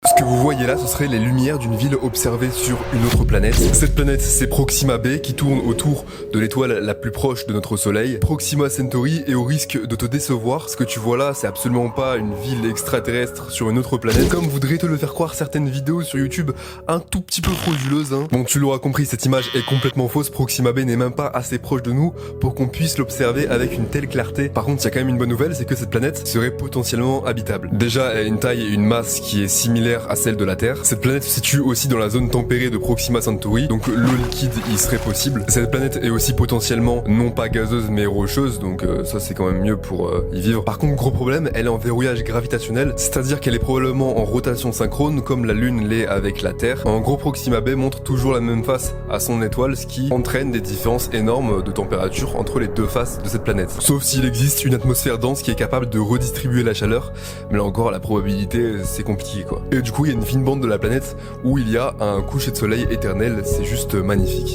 Ce que vous voyez là, ce seraient les lumières d'une ville observée sur une autre planète. Cette planète, c'est Proxima b qui tourne autour de l'étoile la plus proche de notre soleil, Proxima Centauri, et au risque de te décevoir, ce que tu vois là, c'est absolument pas une ville extraterrestre sur une autre planète, comme voudraient te le faire croire certaines vidéos sur YouTube un tout petit peu frauduleuses. Bon, tu l'auras compris, cette image est complètement fausse, Proxima b n'est même pas assez proche de nous pour qu'on puisse l'observer avec une telle clarté. Par contre, il y a quand même une bonne nouvelle, c'est que cette planète serait potentiellement habitable. Déjà, elle a une taille et une masse qui est similaire à celle de la Terre. Cette planète se situe aussi dans la zone tempérée de Proxima Centauri, donc l'eau liquide y serait possible. Cette planète est aussi potentiellement non pas gazeuse mais rocheuse, donc ça c'est quand même mieux pour y vivre. Par contre, gros problème, elle est en verrouillage gravitationnel, c'est-à-dire qu'elle est probablement en rotation synchrone comme la Lune l'est avec la Terre. En gros, Proxima b montre toujours la même face à son étoile, ce qui entraîne des différences énormes de température entre les deux faces de cette planète. Sauf s'il existe une atmosphère dense qui est capable de redistribuer la chaleur, mais là encore la probabilité c'est compliqué quoi. Et du coup il y a une fine bande de la planète où il y a un coucher de soleil éternel, c'est juste magnifique.